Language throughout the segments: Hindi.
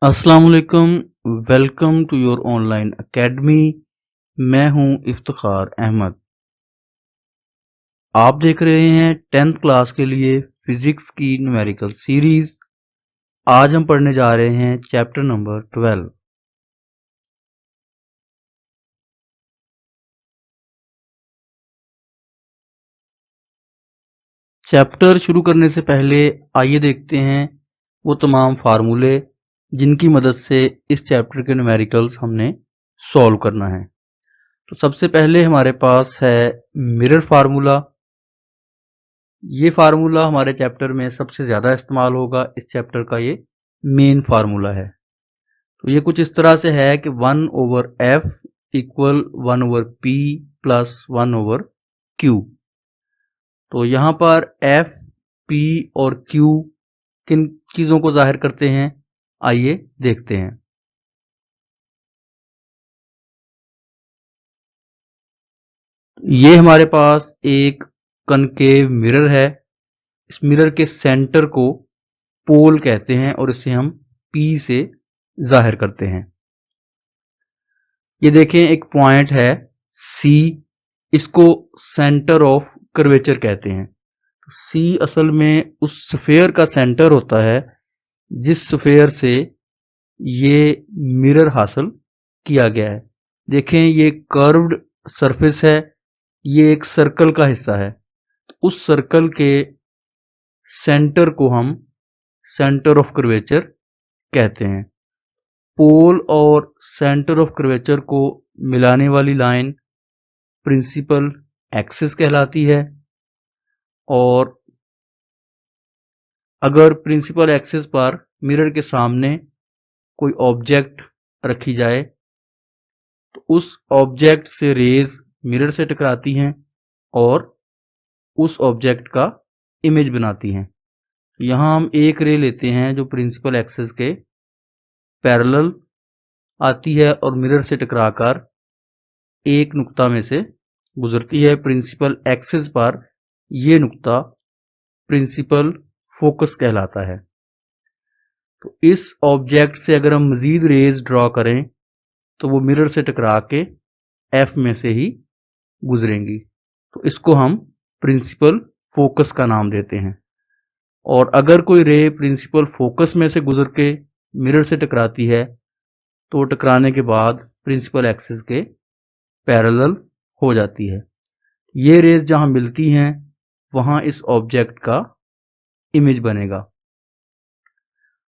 अस्सलाम वालेकुम। Welcome to your online academy. मैं हूं इफ्तिखार अहमद। आप देख रहे हैं 10th क्लास के लिए फिजिक्स की न्यूमेरिकल सीरीज। आज हम पढ़ने जा रहे हैं चैप्टर नंबर 12। चैप्टर शुरू करने से पहले आइए देखते हैं वो तमाम फार्मूले जिनकी मदद से इस चैप्टर के न्यूमेरिकल्स हमने सॉल्व करना है। तो सबसे पहले हमारे पास है मिरर फार्मूला। ये फार्मूला हमारे चैप्टर में सबसे ज्यादा इस्तेमाल होगा। इस चैप्टर का ये मेन फार्मूला है। तो ये कुछ इस तरह से है कि 1/f equal 1/p plus 1/q। तो यहां पर f, p और q किन चीजों को जाहिर करते हैं, आइए देखते हैं। ये हमारे पास एक कनकेव मिरर है। इस मिरर के सेंटर को पोल कहते हैं और इसे हम P से जाहिर करते हैं। ये देखें, एक पॉइंट है C, इसको सेंटर ऑफ कर्वेचर कहते हैं। C असल में उस स्फेयर का सेंटर होता है जिस स्फेयर से ये मिरर हासिल किया गया है। देखें, ये कर्व्ड सरफेस है, ये एक सर्कल का हिस्सा है। उस सर्कल के सेंटर को हम सेंटर ऑफ कर्वेचर कहते हैं। पोल और सेंटर ऑफ कर्वेचर को मिलाने वाली लाइन प्रिंसिपल एक्सिस कहलाती है। और अगर प्रिंसिपल एक्सिस पर मिरर के सामने कोई ऑब्जेक्ट रखी जाए तो उस ऑब्जेक्ट से रेज मिरर से टकराती हैं और उस ऑब्जेक्ट का इमेज बनाती हैं। यहां हम एक रे लेते हैं जो प्रिंसिपल एक्सिस के पैरेलल आती है और मिरर से टकराकर एक नुक्ता में से गुजरती है। प्रिंसिपल एक्सिस पर यह नुक्ता प्रिंसिपल फोकस कहलाता है। तो इस ऑब्जेक्ट से अगर हम मजीद रेज ड्रॉ करें तो वो मिरर से टकरा के एफ में से ही गुजरेंगी। तो इसको हम प्रिंसिपल फोकस का नाम देते हैं। और अगर कोई रे प्रिंसिपल फोकस में से गुजर के मिरर से टकराती है तो टकराने के बाद प्रिंसिपल एक्सिस के पैरेलल हो जाती है। ये रेज जहां मिलती हैं वहां इस ऑब्जेक्ट का इमेज बनेगा।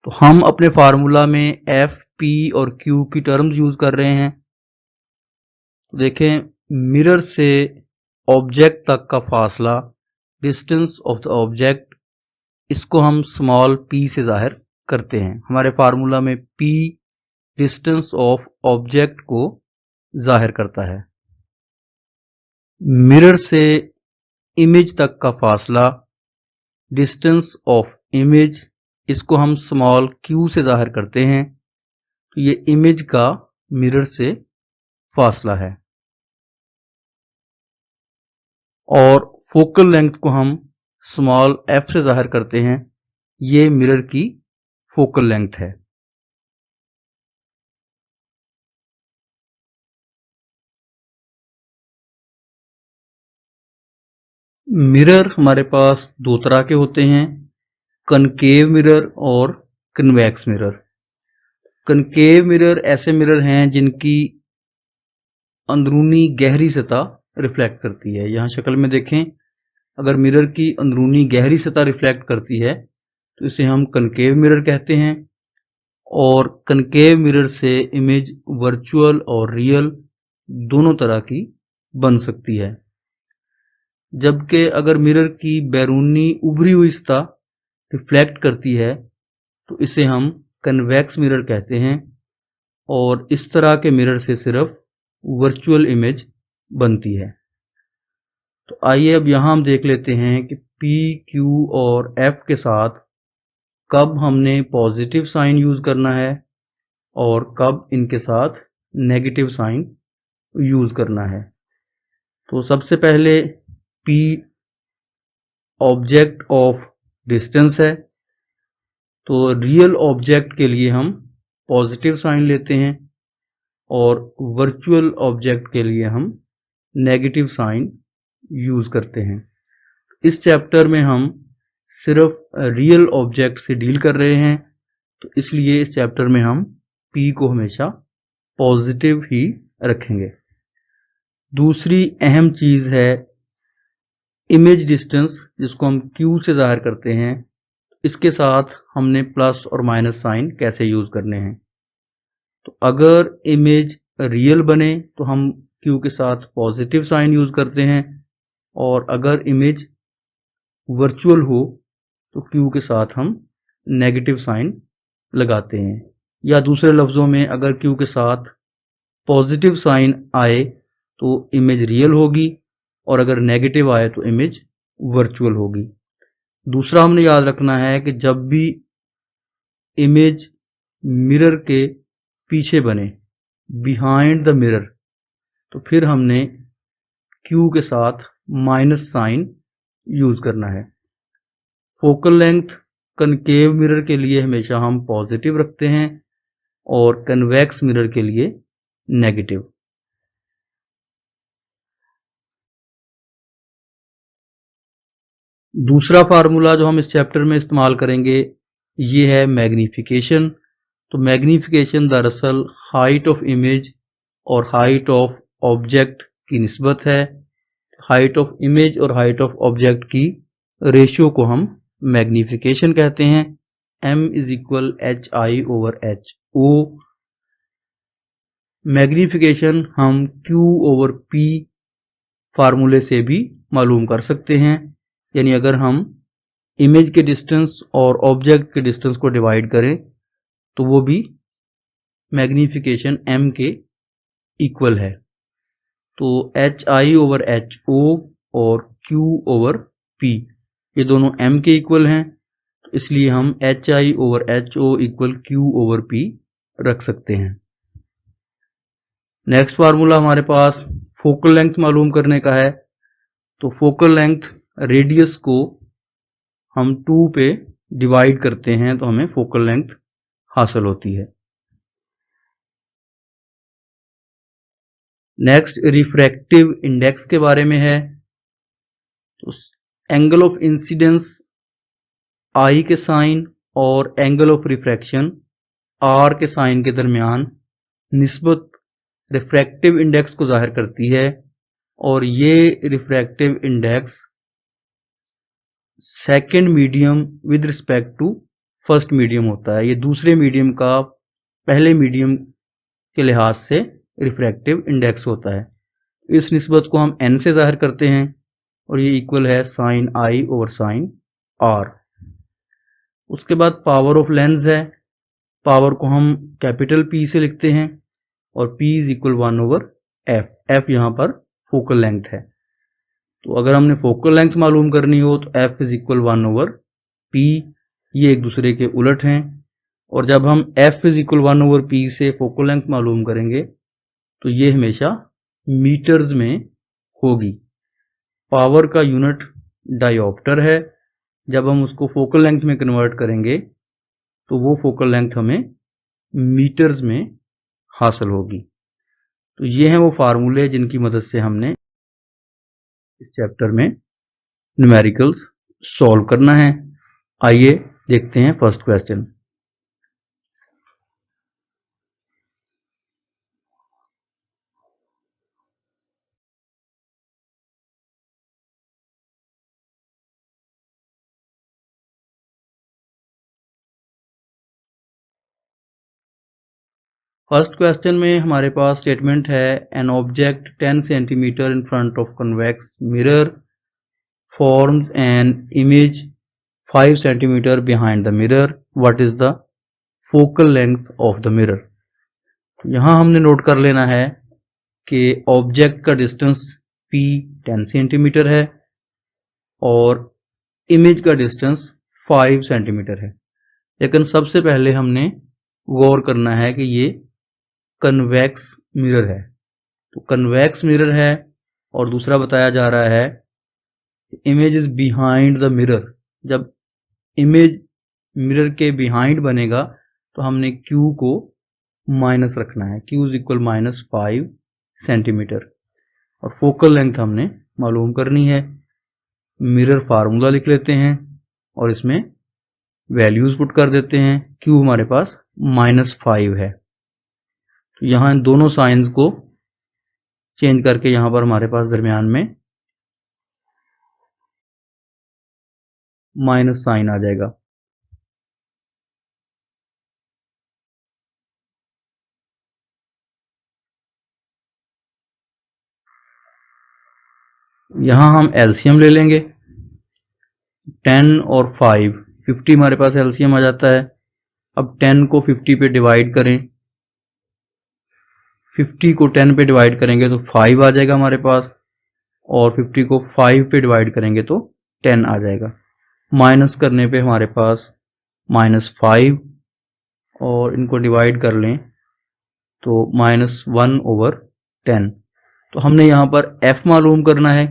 तो हम अपने फार्मूला में एफ, पी और क्यू की टर्म्स यूज कर रहे हैं। तो देखें, मिरर से ऑब्जेक्ट तक का फासला, डिस्टेंस ऑफ द ऑब्जेक्ट, इसको हम स्मॉल p से जाहिर करते हैं। हमारे फार्मूला में p डिस्टेंस ऑफ ऑब्जेक्ट को जाहिर करता है। मिरर से इमेज तक का फासला, डिस्टेंस ऑफ इमेज, इसको हम स्मॉल q से जाहिर करते हैं। तो ये इमेज का मिरर से फासला है। और फोकल लेंथ को हम स्मॉल f से जाहिर करते हैं। ये मिरर की फोकल लेंथ है। मिरर हमारे पास दो तरह के होते हैं, कनकेव मिरर और कन्वेक्स मिरर। कनकेव मिरर ऐसे मिरर हैं जिनकी अंदरूनी गहरी सतह रिफ्लेक्ट करती है। यहां शक्ल में देखें, अगर मिरर की अंदरूनी गहरी सतह रिफ्लेक्ट करती है तो इसे हम कनकेव मिरर कहते हैं। और कनकेव मिरर से इमेज वर्चुअल और रियल दोनों तरह की बन सकती है। जबकि अगर मिरर की बैरूनी उभरी हुई सतह रिफ्लेक्ट करती है तो इसे हम कन्वेक्स मिरर कहते हैं। और इस तरह के मिरर से सिर्फ वर्चुअल इमेज बनती है। तो आइए अब यहां हम देख लेते हैं कि P, Q और F के साथ कब हमने पॉजिटिव साइन यूज करना है और कब इनके साथ नेगेटिव साइन यूज करना है। तो सबसे पहले P ऑब्जेक्ट ऑफ डिस्टेंस है। तो रियल ऑब्जेक्ट के लिए हम पॉजिटिव साइन लेते हैं और वर्चुअल ऑब्जेक्ट के लिए हम नेगेटिव साइन यूज करते हैं। इस चैप्टर में हम सिर्फ रियल ऑब्जेक्ट से डील कर रहे हैं, तो इसलिए इस चैप्टर में हम P को हमेशा पॉजिटिव ही रखेंगे। दूसरी अहम चीज है इमेज डिस्टेंस, जिसको हम Q से जाहिर करते हैं। इसके साथ हमने प्लस और माइनस साइन कैसे यूज करने हैं। तो अगर इमेज रियल बने तो हम Q के साथ पॉजिटिव साइन यूज करते हैं, और अगर इमेज वर्चुअल हो तो Q के साथ हम नेगेटिव साइन लगाते हैं। या दूसरे लफ्जों में, अगर Q के साथ पॉजिटिव साइन आए तो इमेज रियल होगी, और अगर नेगेटिव आए तो इमेज वर्चुअल होगी। दूसरा हमने याद रखना है कि जब भी इमेज मिरर के पीछे बने, बिहाइंड द मिरर, तो फिर हमने Q के साथ माइनस साइन यूज करना है। फोकल लेंथ कनकेव मिरर के लिए हमेशा हम पॉजिटिव रखते हैं और कन्वेक्स मिरर के लिए नेगेटिव। दूसरा फार्मूला जो हम इस चैप्टर में इस्तेमाल करेंगे ये है मैग्नीफिकेशन। तो मैग्नीफिकेशन दरअसल हाइट ऑफ इमेज और हाइट ऑफ ऑब्जेक्ट की निस्बत है। हाइट ऑफ इमेज और हाइट ऑफ ऑब्जेक्ट की रेशियो को हम मैग्नीफिकेशन कहते हैं। M is equal HI/HO। Magnification हम Q/P फार्मूले से भी मालूम कर सकते हैं। यानी अगर हम इमेज के डिस्टेंस और ऑब्जेक्ट के डिस्टेंस को डिवाइड करें तो वो भी मैग्नीफिकेशन M के इक्वल है। तो HI/HO और Q/P ये दोनों M के इक्वल हैं, तो इसलिए हम HI/HO इक्वल Q/P रख सकते हैं। नेक्स्ट फार्मूला हमारे पास फोकल लेंथ मालूम करने का है। तो फोकल लेंथ रेडियस को हम 2 पे डिवाइड करते हैं तो हमें फोकल लेंथ हासिल होती है। नेक्स्ट रिफ्रैक्टिव इंडेक्स के बारे में है। तो एंगल ऑफ इंसिडेंस I के साइन और एंगल ऑफ रिफ्रैक्शन R के साइन के दरमियान निस्बत रिफ्रैक्टिव इंडेक्स को जाहिर करती है, और ये refractive index second medium with respect to first medium होता है। ये दूसरे मीडियम का पहले मीडियम के लिहाज से रिफ्रैक्टिव इंडेक्स होता है। इस निस्बत को हम n से जाहिर करते हैं और ये इक्वल है साइन I/साइन R। उसके बाद पावर ऑफ लेंस है। पावर को हम कैपिटल P से लिखते हैं और P is equal 1/f। f यहां पर फोकल लेंथ है। तो अगर हमने फोकल लेंथ मालूम करनी हो तो f इज इक्वल 1/p। ये एक दूसरे के उलट हैं, और जब हम f इज इक्वल 1/p से फोकल लेंथ मालूम करेंगे तो ये हमेशा मीटर्स में होगी। पावर का यूनिट डायोप्टर है। जब हम उसको फोकल लेंथ में कन्वर्ट करेंगे तो वो फोकल लेंथ हमें मीटर्स में हासिल होगी। तो ये हैं वो फार्मूले जिनकी मदद से हमने इस चैप्टर में न्यूमेरिकल्स सॉल्व करना है। आइए देखते हैं फर्स्ट क्वेश्चन। फर्स्ट क्वेश्चन में हमारे पास स्टेटमेंट है an object 10 centimetre in front of convex mirror forms an image 5 centimeter behind the mirror. What is the focal length of the mirror? यहां हमने नोट कर लेना है कि ऑब्जेक्ट का डिस्टेंस P 10 सेंटीमीटर है और इमेज का डिस्टेंस 5 सेंटीमीटर है। लेकिन सबसे पहले हमने गौर करना है कि ये कन्वेक्स मिरर है। तो कन्वेक्स मिरर है और दूसरा बताया जा रहा है image is behind the mirror. जब इमेज मिरर के बिहाइंड बनेगा तो हमने Q को माइनस रखना है, Q इज इक्वल -5 सेंटीमीटर। और फोकल लेंथ हमने मालूम करनी है। मिरर फार्मूला लिख लेते हैं और इसमें वैल्यूज पुट कर देते हैं। Q हमारे पास -5 है, तो यहाँ इन दोनों साइंस को चेंज करके यहाँ पर हमारे पास दरमियान में माइनस साइन आ जाएगा। यहाँ हम एलसीएम ले लेंगे। 10 और 5, 50 हमारे पास एलसीएम आ जाता है। अब 10 को 50 पे डिवाइड करें, 50 को 10 पे डिवाइड करेंगे तो 5 आ जाएगा हमारे पास, और 50 को 5 पे डिवाइड करेंगे तो 10 आ जाएगा। माइनस करने पे हमारे पास -5, और इनको डिवाइड कर लें तो -1/10। तो हमने यहाँ पर f मालूम करना है,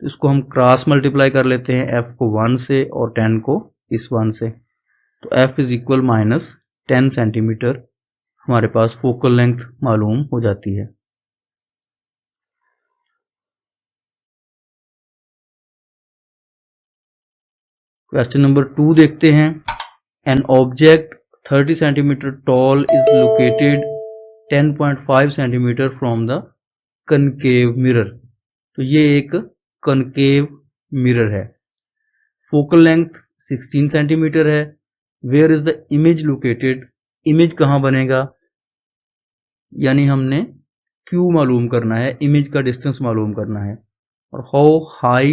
तो इसको हम क्रॉस मल्टीप्लाई कर लेते हैं, f को 1 से और 10 को इस 1 से। तो f इज इक्वल -10 सेंटीमीटर हमारे पास फोकल लेंथ मालूम हो जाती है। क्वेश्चन नंबर 2 देखते हैं। An object 30 centimetre tall is located 10.5 centimetre from the concave mirror. तो ये एक कनकेव मिरर है। फोकल लेंथ 16 सेंटीमीटर है। Where is the image located, image कहाँ बनेगा, यानी हमने Q मालूम करना है, इमेज का डिस्टेंस मालूम करना है। और हाउ हाई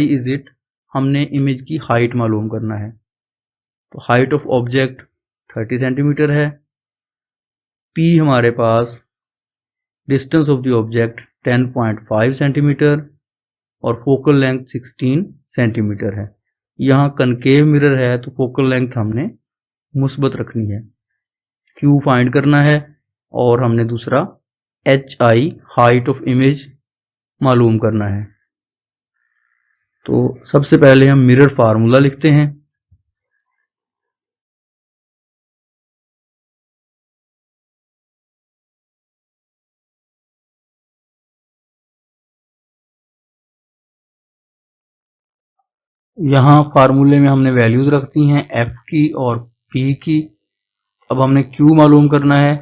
इज इट, हमने इमेज की हाइट मालूम करना है। तो हाइट ऑफ ऑब्जेक्ट 30 सेंटीमीटर है। P हमारे पास distance of the object 10.5 centimetre और फोकल लेंथ 16 सेंटीमीटर है। यहाँ कनकेव मिरर है तो फोकल लेंथ हमने मुस्बत रखनी है। Q फाइंड करना है और हमने दूसरा HI हाइट ऑफ इमेज मालूम करना है। तो सबसे पहले हम मिरर फार्मूला लिखते हैं। यहाँ फार्मूले में हमने वैल्यूज रखती हैं F की और P की। अब हमने Q मालूम करना है,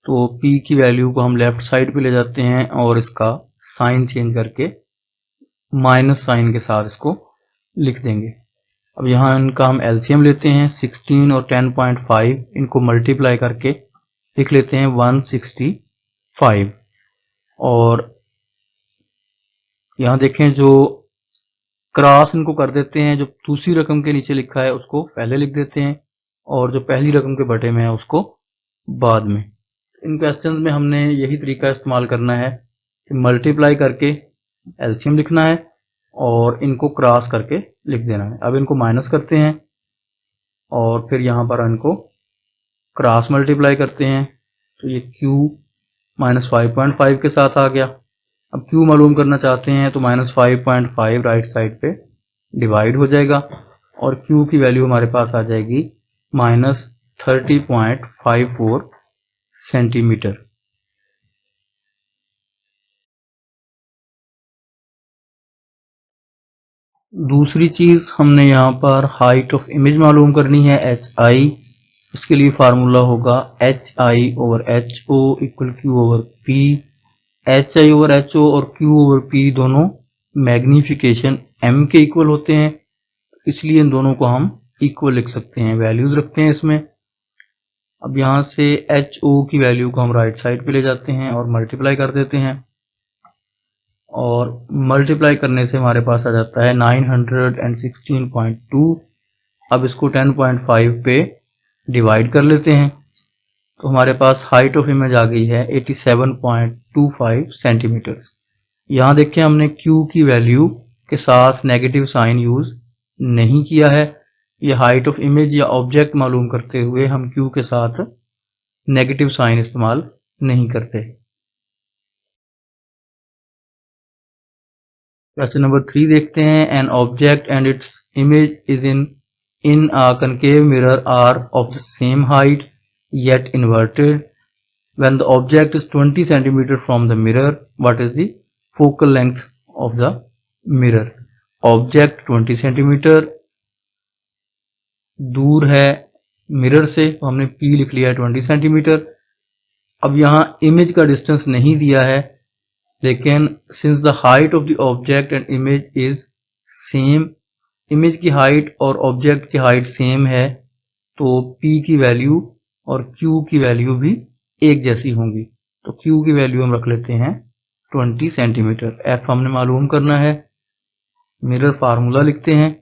तो P की वैल्यू को हम लेफ्ट साइड पे ले जाते हैं और इसका साइन चेंज करके माइनस साइन के साथ इसको लिख देंगे। अब यहाँ इनका हम एलसीएम लेते हैं, 16 और 10.5 इनको मल्टीप्लाई करके लिख लेते हैं 165। और यहाँ देखें जो क्रॉस इनको कर देते हैं, जो दूसरी रकम के नीचे लिखा है उसको पहले लिख देते हैं और जो पहली रकम के बटे में है उसको बाद में। इन क्वेश्चन में हमने यही तरीका इस्तेमाल करना है कि मल्टीप्लाई करके एलसीएम लिखना है और इनको क्रॉस करके लिख देना है। अब इनको माइनस करते हैं और फिर यहाँ पर इनको क्रॉस मल्टीप्लाई करते हैं, तो ये Q -5.5 के साथ आ गया। अब Q मालूम करना चाहते हैं तो -5.5 राइट साइड पे डिवाइड हो जाएगा और Q की वैल्यू हमारे पास आ जाएगी -30.54 सेंटीमीटर। दूसरी चीज हमने यहाँ पर हाइट ऑफ इमेज मालूम करनी है, HI। इसके लिए फार्मूला होगा HI/HO इक्वल Q/P। HI/HO और Q/P दोनों मैग्निफिकेशन M के इक्वल होते हैं, इसलिए इन दोनों को हम इक्वल लिख सकते हैं, वैल्यूज रखते हैं इसमें। अब यहाँ से HO की वैल्यू को हम राइट साइड पे ले जाते हैं और मल्टीप्लाई कर देते हैं, और मल्टीप्लाई करने से हमारे पास आ जाता है 916.2। अब इसको 10.5 पे डिवाइड कर लेते हैं, तो हमारे पास हाइट ऑफ इमेज आ गई है 87.25 सेंटीमीटर। यहाँ देखिए हमने Q की वैल्यू के साथ नेगेटिव साइन यूज नहीं किया है। ये हाइट ऑफ इमेज या ऑब्जेक्ट मालूम करते हुए हम Q के साथ नेगेटिव साइन इस्तेमाल नहीं करते। क्वेश्चन नंबर 3 देखते हैं। An object and its image is in a concave mirror are of the same height yet inverted. When the object is 20 cm from the mirror, what is the focal length of the mirror? Object 20 cm दूर है मिरर से, तो हमने P लिख लिया है 20 सेंटीमीटर। अब यहाँ इमेज का डिस्टेंस नहीं दिया है, लेकिन since the height of the object and image is same, image की हाइट और ऑब्जेक्ट की हाइट सेम है, तो P की वैल्यू और Q की वैल्यू भी एक जैसी होंगी। तो Q की वैल्यू हम रख लेते हैं 20 सेंटीमीटर। F हमने मालूम करना है, मिरर फार्मूला लिखते हैं।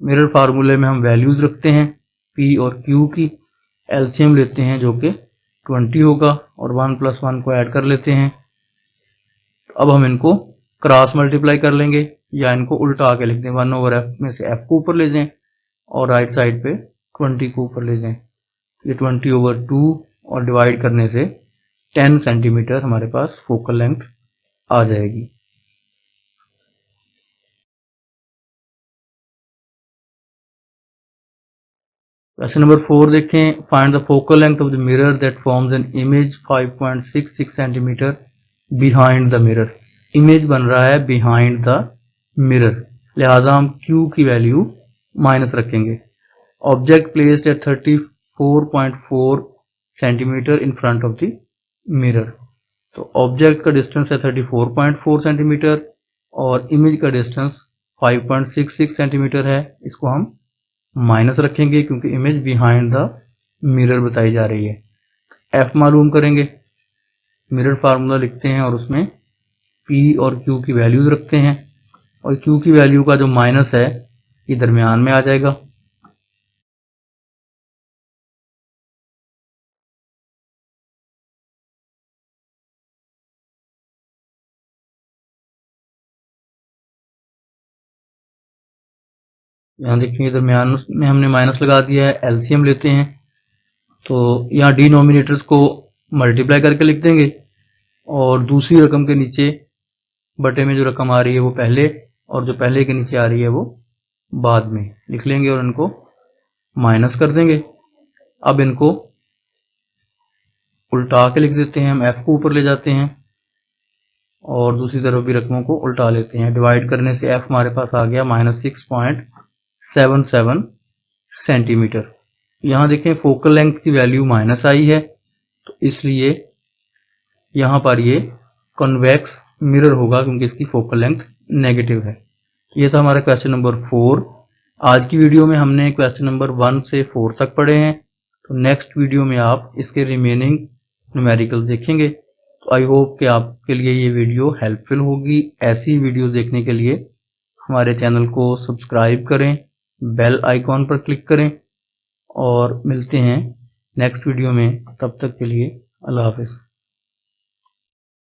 मिरर फार्मूले में हम वैल्यूज रखते हैं P और Q की, एलसीएम लेते हैं जो कि 20 होगा और 1 + 1 को ऐड कर लेते हैं। अब हम इनको क्रॉस मल्टीप्लाई कर लेंगे या इनको उल्टा के लिख दें, 1/f में से f को ऊपर ले जाएं और राइट साइड पे 20 को ऊपर ले जाएं। ये 20/2 और डिवाइड करने से 10 सेंटीमीटर हमारे पास फोकल लेंथ आ जाएगी। क्वेश्चन नंबर 4 देखें, find the focal length of the mirror that forms an image 5.66 centimetre behind the mirror. Image बन रहा है बिहाइंड द मिरर, लिहाजा हम Q की वैल्यू माइनस रखेंगे। Object placed at 34.4 centimetre in front of the mirror, तो ऑब्जेक्ट का डिस्टेंस है 34.4 सेंटीमीटर और इमेज का डिस्टेंस 5.66 सेंटीमीटर है। इसको हम माइनस रखेंगे क्योंकि इमेज बिहाइंड द मिरर बताई जा रही है। F मालूम करेंगे, मिरर फार्मूला लिखते हैं और उसमें P और Q की वैल्यूज रखते हैं और Q की वैल्यू का जो माइनस है ये दरमियान में आ जाएगा। यहाँ देखिए दरमियान में हमने माइनस लगा दिया है। एलसीएम लेते हैं तो यहाँ डिनोमिनेटर्स को मल्टीप्लाई करके लिख देंगे और दूसरी रकम के नीचे बटे में जो रकम आ रही है वो पहले और जो पहले के नीचे आ रही है वो बाद में लिख लेंगे और इनको माइनस कर देंगे। अब इनको उल्टा के लिख देते हैं, हम F को ऊपर ले जाते हैं और दूसरी तरफ भी रकमों को उल्टा लेते हैं। डिवाइड करने से F हमारे पास आ गया -6.77 सेंटीमीटर। यहाँ देखें फोकल लेंथ की वैल्यू माइनस आई है, तो इसलिए यहाँ पर ये कॉन्वेक्स मिरर होगा क्योंकि इसकी फोकल लेंथ नेगेटिव है। ये था हमारा क्वेश्चन नंबर 4। आज की वीडियो में हमने क्वेश्चन नंबर 1 से 4 तक पढ़े हैं, तो नेक्स्ट वीडियो में आप इसके रिमेनिंग न्यूमेरिकल देखेंगे। तो आई होप कि आपके लिए ये वीडियो हेल्पफुल होगी। ऐसी वीडियो देखने के लिए हमारे चैनल को सब्सक्राइब करें, बेल आइकॉन पर क्लिक करें और मिलते हैं नेक्स्ट वीडियो में। तब तक के लिए अल्लाह हाफिज़।